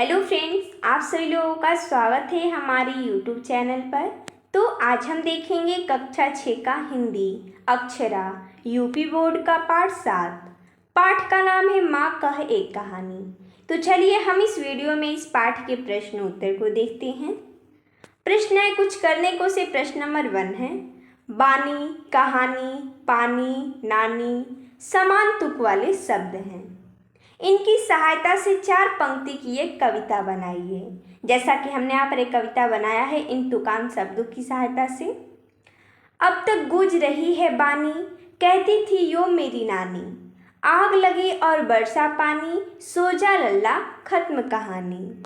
Hello friends, आप सभी लोगों का स्वागत है हमारे यूट्यूब चैनल पर। तो आज हम देखेंगे कक्षा 6 का हिंदी अक्षरा यूपी बोर्ड का पाठ 7। पाठ का नाम है माँ कह एक कहानी। तो चलिए हम इस वीडियो में इस पाठ के प्रश्न उत्तर को देखते हैं। प्रश्न है कुछ करने को से प्रश्न नंबर 1 है बानी, कहानी, पानी, नानी समान तुक वाले शब्द हैं। इनकी सहायता से 4 पंक्ति की एक कविता बनाइए। जैसा कि हमने यहाँ पर एक कविता बनाया है इन तुकान शब्दों की सहायता से। अब तक गूंज रही है बानी, कहती थी यो मेरी नानी, आग लगी और बरसा पानी, सो जा लल्ला खत्म कहानी।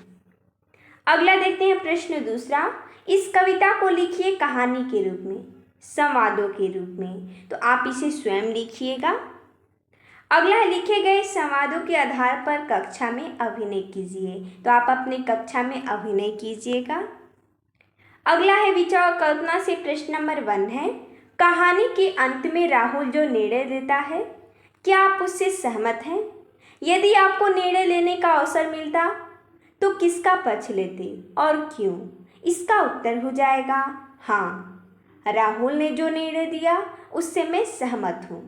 अगला देखते हैं प्रश्न दूसरा। इस कविता को लिखिए कहानी के रूप में, संवादों के रूप में। तो आप इसे स्वयं लिखिएगा। अगला लिखे गए संवादों के आधार पर कक्षा में अभिनय कीजिए। तो आप अपने कक्षा में अभिनय कीजिएगा। अगला है विचार कल्पना से प्रश्न नंबर 1 है कहानी के अंत में राहुल जो निर्णय देता है, क्या आप उससे सहमत हैं? यदि आपको निर्णय लेने का अवसर मिलता तो किसका पक्ष लेते और क्यों? इसका उत्तर हो जाएगा हाँ, राहुल ने जो निर्णय दिया उससे मैं सहमत हूँ।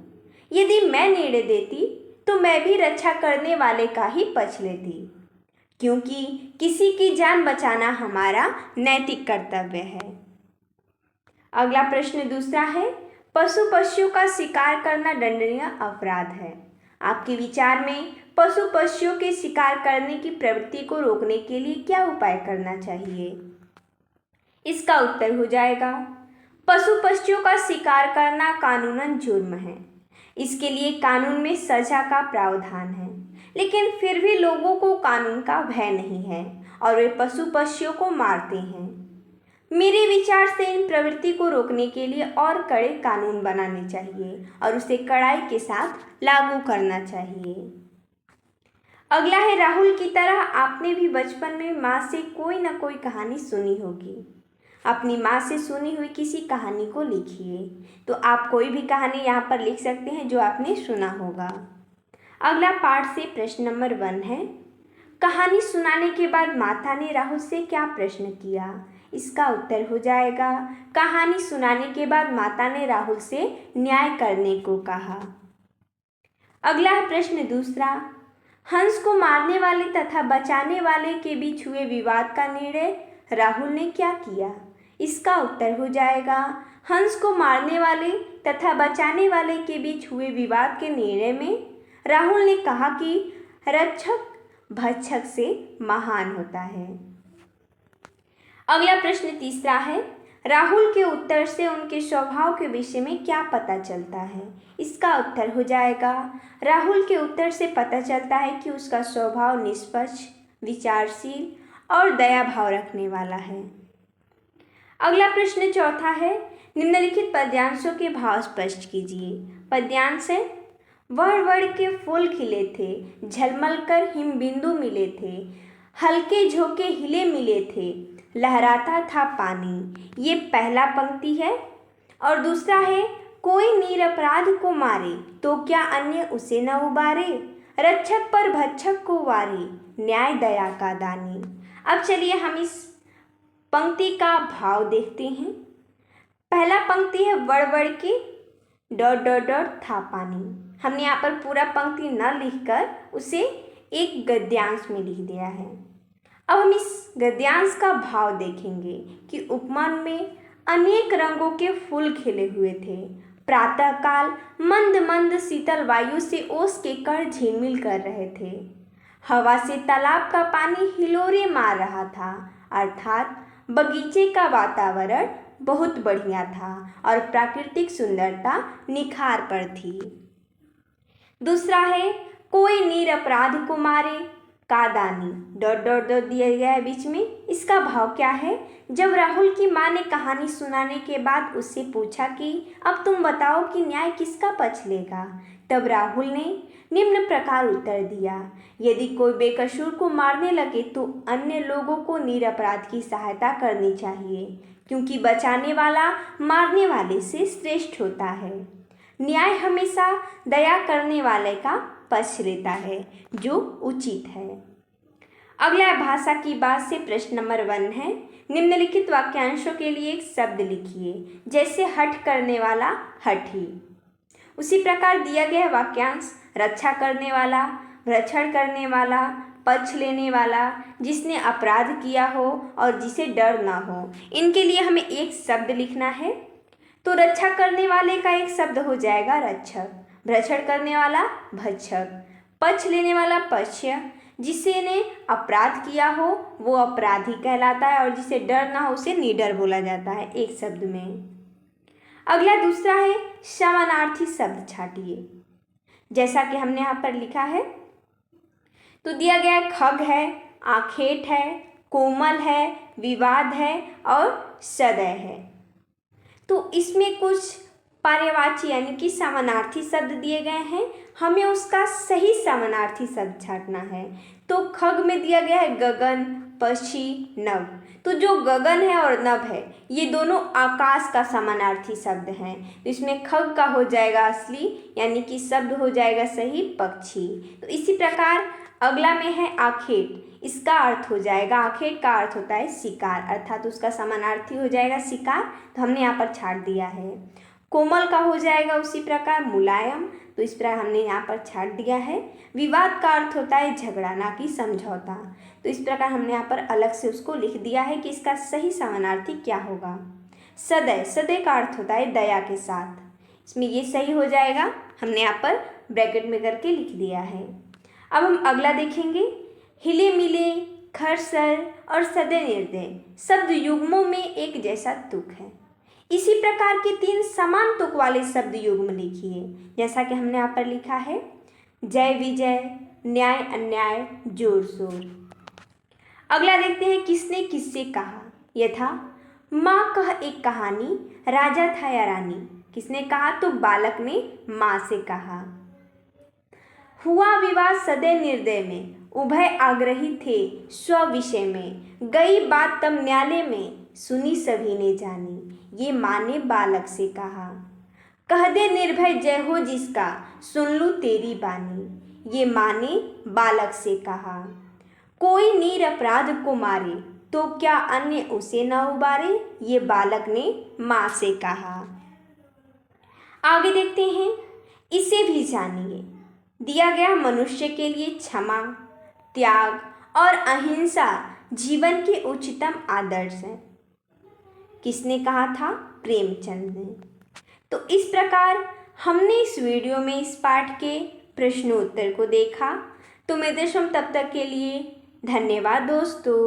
यदि मैं निर्णय देती तो मैं भी रक्षा करने वाले का ही पक्ष लेती, क्योंकि किसी की जान बचाना हमारा नैतिक कर्तव्य है। अगला प्रश्न दूसरा है पशु पक्षियों का शिकार करना दंडनीय अपराध है। आपके विचार में पशु पक्षियों के शिकार करने की प्रवृत्ति को रोकने के लिए क्या उपाय करना चाहिए? इसका उत्तर हो जाएगा पशु पक्षियों का शिकार करना कानूनन जुर्म है। इसके लिए कानून में सजा का प्रावधान है, लेकिन फिर भी लोगों को कानून का भय नहीं है और वे पशु पक्षियों को मारते हैं। मेरे विचार से इन प्रवृत्ति को रोकने के लिए और कड़े कानून बनाने चाहिए और उसे कड़ाई के साथ लागू करना चाहिए। अगला है राहुल की तरह आपने भी बचपन में माँ से कोई न कोई कहानी सुनी होगी। अपनी माँ से सुनी हुई किसी कहानी को लिखिए। तो आप कोई भी कहानी यहाँ पर लिख सकते हैं जो आपने सुना होगा। अगला पाठ से प्रश्न नंबर 1 है कहानी सुनाने के बाद माता ने राहुल से क्या प्रश्न किया? इसका उत्तर हो जाएगा कहानी सुनाने के बाद माता ने राहुल से न्याय करने को कहा। अगला है प्रश्न दूसरा। हंस को मारने वाले तथा बचाने वाले के बीच हुए विवाद का निर्णय राहुल ने क्या किया? इसका उत्तर हो जाएगा हंस को मारने वाले तथा बचाने वाले के बीच हुए विवाद के निर्णय में राहुल ने कहा कि रक्षक भक्षक से महान होता है। अगला प्रश्न तीसरा है राहुल के उत्तर से उनके स्वभाव के विषय में क्या पता चलता है? इसका उत्तर हो जाएगा राहुल के उत्तर से पता चलता है कि उसका स्वभाव निष्पक्ष, विचारशील और दया भाव रखने वाला है। अगला प्रश्न चौथा है निम्नलिखित पद्यांशों के भाव स्पष्ट कीजिए। पद्यांश है वर्ण वर्ण के फूल खिले थे, झलमल कर हिम बिंदु मिले थे, हल्के झोंके हिले मिले थे, लहराता था पानी। ये पहला पंक्ति है। और दूसरा है कोई निरपराध को मारे तो क्या अन्य उसे न उबारे, रक्षक पर भक्षक को वारे, न्याय दया का दानी। अब चलिए हम इस पंक्ति का भाव देखते हैं। पहला पंक्ति है वड़ के डॉट डॉट डॉट था पानी। हमने यहाँ पर पूरा पंक्ति न लिखकर उसे एक गद्यांश में लिख दिया है। अब हम इस गद्यांश का भाव देखेंगे कि उपमान में अनेक रंगों के फूल खिले हुए थे। प्रातःकाल मंद मंद शीतल वायु से ओस के कण झिलमिल कर रहे थे। हवा से तालाब का पानी हिलोरे मार रहा था, अर्थात बगीचे का वातावरण बहुत बढ़िया था और प्राकृतिक सुंदरता निखार पर थी। दूसरा है कोई निरपराध को मारे का दानी, डॉट डॉट डॉट दिया गया है बीच में। इसका भाव क्या है? जब राहुल की माँ ने कहानी सुनाने के बाद उससे पूछा कि अब तुम बताओ कि न्याय किसका पक्ष लेगा, तब राहुल ने निम्न प्रकार उत्तर दिया यदि कोई बेकसूर को मारने लगे तो अन्य लोगों को निरपराध की सहायता करनी चाहिए, क्योंकि बचाने वाला मारने वाले से श्रेष्ठ होता है। न्याय हमेशा दया करने वाले का पक्ष लेता है जो उचित है। अगला है भाषा की बात से प्रश्न नंबर 1 है। निम्नलिखित वाक्यांशों के लिए एक शब्द लिखिए, जैसे हठ करने वाला, हठी। उसी प्रकार दिया गया है वाक्यांश रक्षा करने वाला, भक्षण करने वाला, पक्ष लेने वाला, जिसने अपराध किया हो और जिसे डर ना हो। इनके लिए हमें एक शब्द लिखना है। तो रक्षा करने वाले का एक शब्द हो जाएगा रक्षक, भक्षण करने वाला भक्षक, पक्ष लेने वाला पक्ष्य, जिसने अपराध किया हो वो अपराधी कहलाता है और जिसे डर ना हो उसे निडर बोला जाता है एक शब्द में। अगला दूसरा है समानार्थी शब्द छाटिए। जैसा कि हमने यहाँ पर लिखा है तो दिया गया है खग है, आखेट है, कोमल है, विवाद है और सदय है। तो इसमें कुछ पर्यायवाची यानी कि समानार्थी शब्द दिए गए हैं, हमें उसका सही समानार्थी शब्द छाटना है। तो खग में दिया गया है गगन, पक्षी, नभ। तो जो गगन है और नभ है ये दोनों आकाश का समानार्थी शब्द हैं। तो इसमें खग का हो जाएगा असली यानी कि शब्द हो जाएगा सही पक्षी। तो इसी प्रकार अगला में है आखेट। इसका अर्थ हो जाएगा, आखेट का अर्थ होता है शिकार, अर्थात उसका समानार्थी हो जाएगा शिकार। तो हमने यहाँ पर छाट दिया है। कोमल का हो जाएगा उसी प्रकार मुलायम, तो इस प्रकार हमने यहाँ पर छाट दिया है। विवाद का अर्थ होता है झगड़ा ना कि समझौता, तो इस प्रकार हमने यहाँ पर अलग से उसको लिख दिया है कि इसका सही समानार्थी क्या होगा। सदय, सदय का अर्थ होता है दया के साथ, इसमें ये सही हो जाएगा, हमने यहाँ पर ब्रैकेट में करके लिख दिया है। अब हम अगला देखेंगे। हिले मिले, खरसर और सदय निर्दय शब्द युग्मों में एक जैसा तुक है। इसी प्रकार के 3 समान तुक वाले शब्द युग्म लिखिए, जैसा कि हमने यहाँ पर लिखा है जय विजय, न्याय अन्याय, जोर शोर। अगला देखते हैं किसने किससे कहा। यथा माँ कह एक कहानी, राजा था या रानी। किसने कहा तो बालक ने माँ से कहा। हुआ विवाद सदय निर्दय में, उभय आग्रही थे स्व विषय में। गई बात तब न्यायालय में, सुनी सभी ने जानी। ये माँ ने बालक से कहा। कह दे निर्भय जय हो जिसका, सुन लूँ तेरी बानी। ये माँ ने बालक से कहा। कोई नीर अपराध को मारे, तो क्या अन्य उसे न उबारे। ये बालक ने माँ से कहा। आगे देखते हैं, इसे भी जानिए। दिया गया मनुष्य के लिए क्षमा, त्याग और अहिंसा जीवन के उच्चतम आदर्श हैं। किसने कहा था प्रेमचंद ने। तो इस प्रकार हमने इस वीडियो में इस पाठ के प्रश्नोत्तर को देखा। तो मेरे तब तक के लिए धन्यवाद दोस्तों।